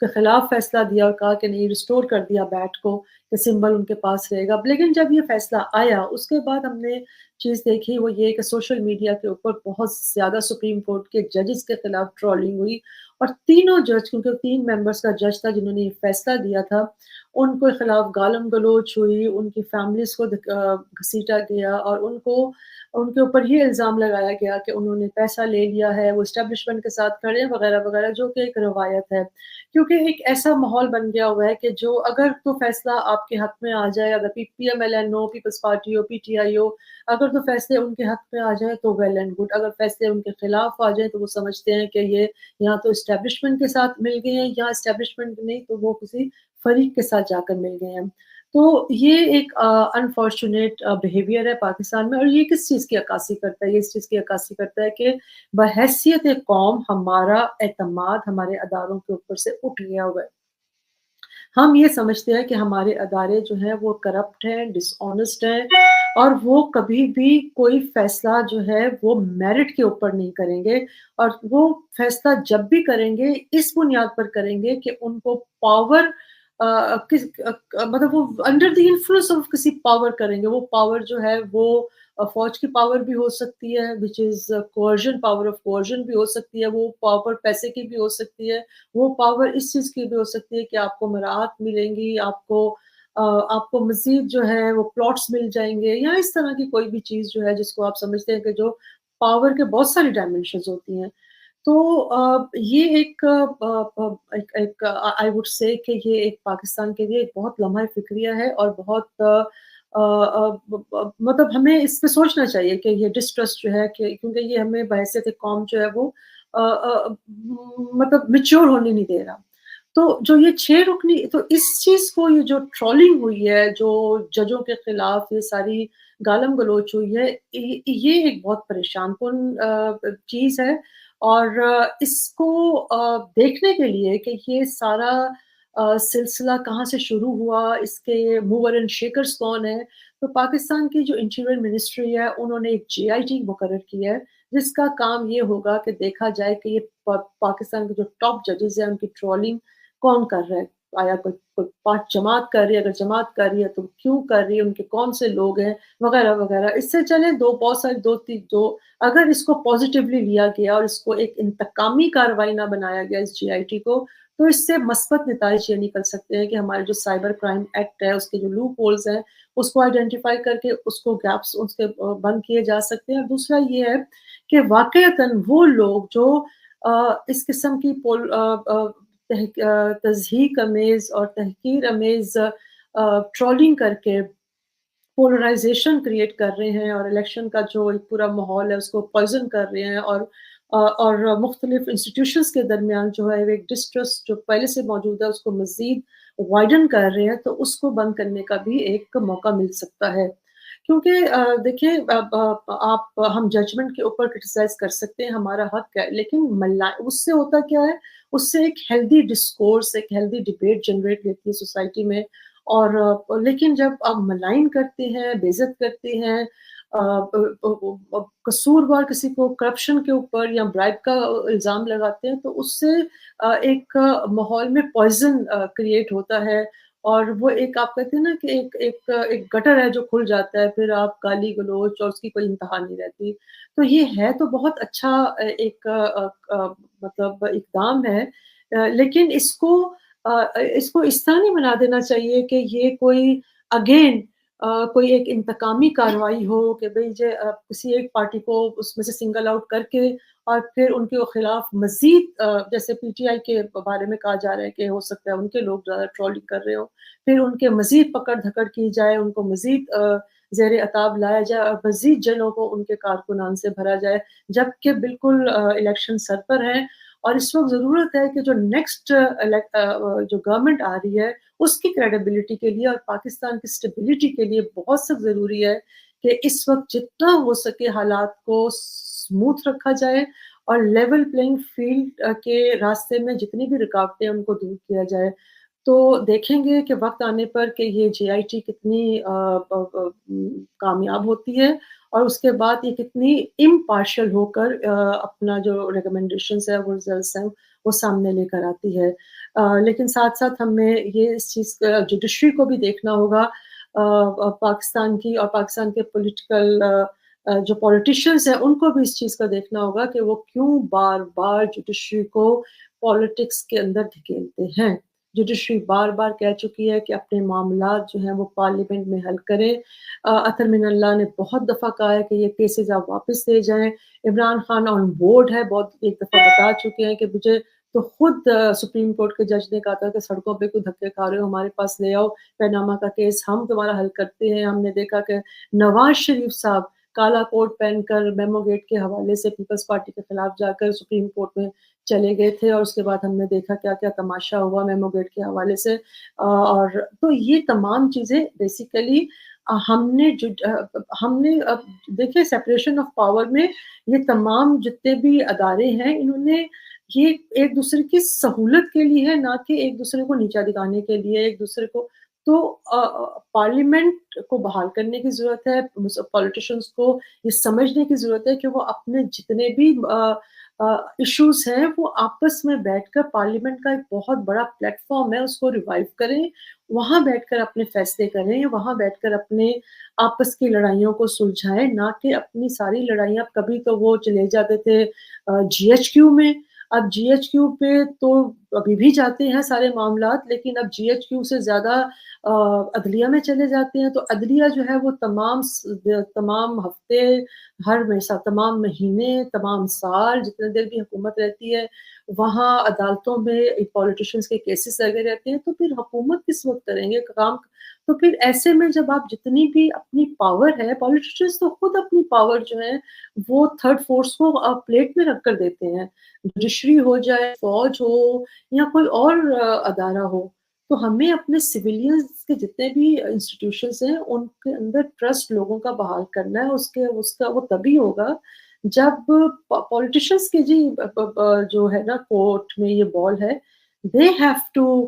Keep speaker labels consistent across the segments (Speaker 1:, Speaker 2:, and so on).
Speaker 1: کے خلاف فیصلہ دیا اور کہا کہ نہیں ریسٹور کر دیا بیٹ کو کہ سمبل ان کے پاس رہے گا. لیکن جب یہ فیصلہ آیا اس کے بعد ہم نے چیز دیکھی وہ یہ کہ سوشل میڈیا کے اوپر بہت زیادہ سپریم کورٹ کے ججز کے خلاف ٹرولنگ ہوئی اور تینوں جج کیونکہ 3 ممبرس کا جج تھا جنہوں نے یہ فیصلہ دیا تھا ان کے خلاف گالم گلوچ ہوئی، ان کی فیملیز کو گھسیٹا گیا اور ان کے اوپر یہ الزام لگایا گیا کہ انہوں نے پیسہ لے لیا ہے، وہ اسٹیبلشمنٹ کے ساتھ کھڑے ہیں وغیرہ وغیرہ، جو کہ ایک روایت ہے. کیونکہ ایک ایسا ماحول بن گیا ہوا ہے کہ جو اگر تو فیصلہ آپ کے حق میں آ جائے، اگر پی ایم ایل این ہو، پیپلز پارٹی ہو، پی ٹی آئی ہو، اگر تو فیصلے ان کے حق میں آ جائیں تو ویل اینڈ گڈ، اگر فیصلے ان کے خلاف آ جائیں تو وہ سمجھتے ہیں کہ یہ یا تو اسٹیبلشمنٹ کے ساتھ مل گئے ہیں یا اسٹیبلشمنٹ نہیں تو وہ کسی فریق کے ساتھ جا کر مل گئے ہیں. تو یہ ایک انفارچونیٹ بیہیویئر ہے پاکستان میں اور یہ کس چیز کی عکاسی کرتا ہے؟ یہ اس چیز کی عکاسی کرتا ہے کہ بحیثیت ایک قوم ہمارا اعتماد ہمارے اداروں کے اوپر سے اٹھ گیا ہوا ہے. ہم یہ سمجھتے ہیں کہ ہمارے ادارے جو ہیں وہ کرپٹ ہیں، ڈس آنیسٹ ہیں اور وہ کبھی بھی کوئی فیصلہ جو ہے وہ میرٹ کے اوپر نہیں کریں گے اور وہ فیصلہ جب بھی کریں گے اس بنیاد پر کریں گے کہ ان کو پاور مطلب وہ انڈر دی انفلوئنس آف کسی پاور کریں گے. وہ پاور جو ہے وہ فوج کی پاور بھی ہو سکتی ہے وچ از کوئرژن، پاور آف کوئرژن بھی ہو سکتی ہے، وہ پاور پیسے کی بھی ہو سکتی ہے، وہ پاور اس چیز کی بھی ہو سکتی ہے کہ آپ کو مراعات ملیں گی، آپ کو مزید جو ہے وہ پلاٹس مل جائیں گے یا اس طرح کی کوئی بھی چیز جو ہے جس کو آپ سمجھتے ہیں کہ جو پاور کے بہت ساری ڈائمینشنز ہوتی ہیں. تو یہ ایک آئی وڈ سے کہ یہ ایک پاکستان کے لیے ایک بہت لمحہ فکریہ ہے اور بہت مطلب ہمیں اس پہ سوچنا چاہیے کہ یہ ڈسٹرسٹ جو ہے کہ کیونکہ یہ ہمیں بحیثیت ایک قوم جو ہے وہ مطلب میچور ہونے نہیں دے رہا. تو جو یہ 6 رکنی تو اس چیز کو یہ جو ٹرولنگ ہوئی ہے جو ججوں کے خلاف یہ ساری گالم گلوچ ہوئی ہے یہ ایک بہت پریشان کن چیز ہے اور اس کو دیکھنے کے لیے کہ یہ سارا سلسلہ کہاں سے شروع ہوا، اس کے موور اینڈ شیکرز کون ہیں، تو پاکستان کی جو انٹیریئر منسٹری ہے انہوں نے ایک جے آئی ٹی مقرر کی ہے جس کا کام یہ ہوگا کہ دیکھا جائے کہ یہ پاکستان کے جو ٹاپ ججز ہیں ان کی ٹرولنگ کون کر رہا ہے، آیا کوئی پارٹ جماعت کر رہی ہے، اگر جماعت کر رہی ہے تو کیوں کر رہی ہے، ان کے کون سے لوگ ہیں وغیرہ وغیرہ. اس سے چلیں بہت ساری اگر اس کو پازیٹیولی لیا گیا اور اس کو ایک انتقامی کارروائی نہ بنایا گیا اس جے آئی ٹی کو تو اس سے مثبت نتائج یہ نکل سکتے ہیں کہ ہمارے جو سائبر کرائم ایکٹ ہے اس کے جو لوپ ہولز ہیں اس کو آئیڈینٹیفائی کر کے اس کو گیپس اس کے بند کیے جا سکتے ہیں. اور دوسرا یہ ہے کہ واقعتاً وہ لوگ جو اس قسم کی تضحیک امیز اور تحقیر امیز ٹرولنگ کر کے پولرائزیشن کریٹ کر رہے ہیں اور الیکشن کا جو ایک پورا ماحول ہے اس کو پوائزن کر رہے ہیں اور مختلف انسٹیٹیوشنز کے درمیان جو ہے ایک ڈسٹرسٹ جو پہلے سے موجود ہے اس کو مزید وائڈن کر رہے ہیں تو اس کو بند کرنے کا بھی ایک موقع مل سکتا ہے. کیونکہ دیکھیں ہم ججمنٹ کے اوپر کرٹیسائز کر سکتے ہیں، ہمارا حق ہے، لیکن اس سے ہوتا کیا ہے، اس سے ایک ہیلدی ڈسکورس ایک ہیلدی ڈبیٹ جنریٹ ہوتی ہے سوسائٹی میں. اور لیکن جب آپ ملائن کرتے ہیں، بے عزت کرتے ہیں، قصوروار کسی کو کرپشن کے اوپر یا برائب کا الزام لگاتے ہیں تو اس سے ایک ماحول میں پوائزن کریٹ ہوتا ہے اور وہ ایک آپ کہتے ہیں نا کہ ایک گٹر ہے جو کھل جاتا ہے، پھر آپ گالی گلوچ اور اس کی کوئی انتہا نہیں رہتی. تو یہ ہے تو بہت اچھا ایک مطلب اقدام ہے لیکن اس کو اس طرح نہیں بنا دینا چاہیے کہ یہ کوئی اگین کوئی ایک انتقامی کارروائی ہو کہ بھئی کسی ایک پارٹی کو اس میں سے سنگل آؤٹ کر کے اور پھر ان کے خلاف مزید جیسے پی ٹی آئی کے بارے میں کہا جا رہا ہے کہ ہو سکتا ہے ان کے لوگ زیادہ ٹرولنگ کر رہے ہوں، پھر ان کے مزید پکڑ دھکڑ کی جائے، ان کو مزید زیر عتاب لایا جائے اور مزید جنوں کو ان کے کارکنان سے بھرا جائے جبکہ بالکل الیکشن سر پر ہیں. اور اس وقت ضرورت ہے کہ جو نیکسٹ جو گورنمنٹ آ رہی ہے اس کی کریڈیبلٹی کے لیے اور پاکستان کی اسٹیبلٹی کے لیے بہت سخت ضروری ہے کہ اس وقت جتنا ہو سکے حالات کو اسموتھ رکھا جائے اور لیول پلینگ فیلڈ کے راستے میں جتنی بھی رکاوٹیں ان کو دور کیا جائے. تو دیکھیں گے کہ وقت آنے پر کہ یہ جے آئی ٹی کتنی کامیاب ہوتی ہے اور اس کے بعد یہ کتنی امپارشل ہو کر اپنا جو ریکمنڈیشنز ہے وہ ریزلٹس ہیں وہ سامنے لے کر آتی ہے۔ لیکن ساتھ-ساتھ ہمیں یہ اس چیز جوڈیشری کو بھی دیکھنا ہوگا، پاکستان کی اور پاکستان کے پولیٹیکل جو پولیٹیشینز ہیں ان کو بھی اس چیز کا دیکھنا ہوگا کہ وہ کیوں بار-بار جوڈیشری کو پالیٹکس کے اندر دھکیلتے ہیں۔ جوڈیشری بار-بار کہہ چکی ہے کہ اپنے معاملات جو ہیں وہ پارلیمنٹ میں حل کریں۔ اطہر من اللہ نے بہت دفعہ کہا ہے کہ یہ کیسز آپ واپس لے جائیں۔ عمران خان آن بورڈ ہے، بہت ایک دفعہ بتا چکے ہیں کہ مجھے تو خود سپریم کورٹ کے جج نے کہا تھا کہ سڑکوں پہ کوئی دھکے کھا رہے ہو ہمارے پاس لے آؤ، پیناما کا کیس ہم تمہارا حل کرتے ہیں۔ ہم نے دیکھا کہ نواز شریف صاحب کالا کوٹ پہن کر میمو گیٹ کے حوالے سے پیپلز پارٹی کے خلاف جا کر سپریم کورٹ میں چلے گئے تھے، اور اس کے بعد ہم نے دیکھا کیا کیا تماشا ہوا میمو گیٹ کے حوالے سے۔ اور تو یہ تمام چیزیں بیسیکلی ہم نے اب دیکھیں سیپریشن آف پاور میں یہ تمام جتنے بھی ادارے ہیں انہوں نے یہ ایک دوسرے کی سہولت کے لیے ہے، نہ کہ ایک دوسرے کو نیچا دکھانے کے لیے ایک دوسرے کو۔ تو پارلیمنٹ کو بحال کرنے کی ضرورت ہے، پولیٹیشنز کو یہ سمجھنے کی ضرورت ہے کہ وہ اپنے جتنے بھی ایشوز ہیں وہ آپس میں بیٹھ کر، پارلیمنٹ کا ایک بہت بڑا پلیٹ فارم ہے اس کو ریوائیو کریں، وہاں بیٹھ کر اپنے فیصلے کریں، وہاں بیٹھ کر اپنے آپس کی لڑائیوں کو سلجھائیں، نہ کہ اپنی ساری لڑائیاں کبھی تو وہ چلے جاتے تھے جی ایچ کیو میں، اب جی ایچ کیو پہ تو ابھی بھی جاتے ہیں سارے معاملات، لیکن اب جی ایچ کیو سے زیادہ عدلیہ میں چلے جاتے ہیں، تو عدلیہ جو ہے وہ تمام ہفتے، ہر تمام مہینے، تمام سال جتنے دیر بھی حکومت رہتی ہے وہاں عدالتوں میں پولیٹیشنز کے کیسز لگے رہتے ہیں، تو پھر حکومت کس وقت کریں گے کام؟ تو پھر ایسے میں جب آپ جتنی بھی اپنی پاور ہے، پولیٹیشنز تو خود اپنی پاور جو ہے وہ تھرڈ فورس کو پلیٹ میں رکھ کر دیتے ہیں، جوڈیشری ہو جائے، فوج ہو یا کوئی اور ادارہ ہو۔ تو ہمیں اپنے سویلینز کے جتنے بھی انسٹیٹیوشنز ہیں ان کے اندر ٹرسٹ لوگوں کا بحال کرنا ہے، اس کا وہ تبھی ہوگا جب پولیٹیشنز کے جو ہے نا کورٹ میں یہ بال ہے، they have to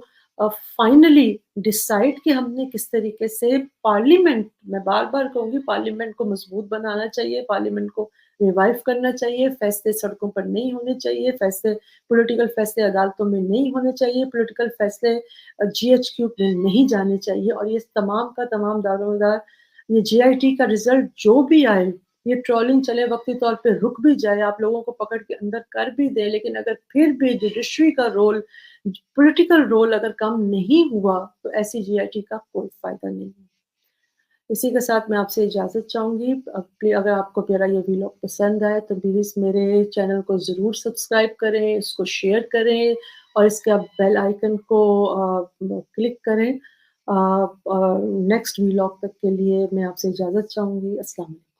Speaker 1: finally decide کہ ہم نے کس طریقے سے پارلیمنٹ، میں بار بار کہوں گی پارلیمنٹ کو مضبوط بنانا چاہیے، پارلیمنٹ کو ریوائیو کرنا چاہیے، فیصلے سڑکوں پر نہیں ہونے چاہیے، فیصلے پولیٹیکل فیصلے عدالتوں میں نہیں ہونے چاہیے، پولیٹیکل فیصلے جی ایچ کیو میں نہیں جانے چاہیے، اور یہ تمام کا تمام دارومدار یہ جے آئی ٹی کا رزلٹ جو بھی آئے، یہ ٹرولنگ چلے وقتی طور پہ رک بھی جائے، آپ لوگوں کو پکڑ کے اندر کر بھی دیں، لیکن اگر پھر بھی جوڈیشری کا رول، پولیٹیکل رول اگر کم نہیں ہوا تو ایسی جی آئی ٹی کا کوئی فائدہ نہیں ہے۔ اسی کے ساتھ میں آپ سے اجازت چاہوں گی، اگر آپ کو میرا یہ ویلاگ پسند آئے تو پلیز میرے چینل کو ضرور سبسکرائب کریں، اس کو شیئر کریں اور اس کا بیل آئیکن کو کلک کریں۔ نیکسٹ ویلاگ تک کے لیے میں آپ سے اجازت چاہوں گی۔ السلام علیکم۔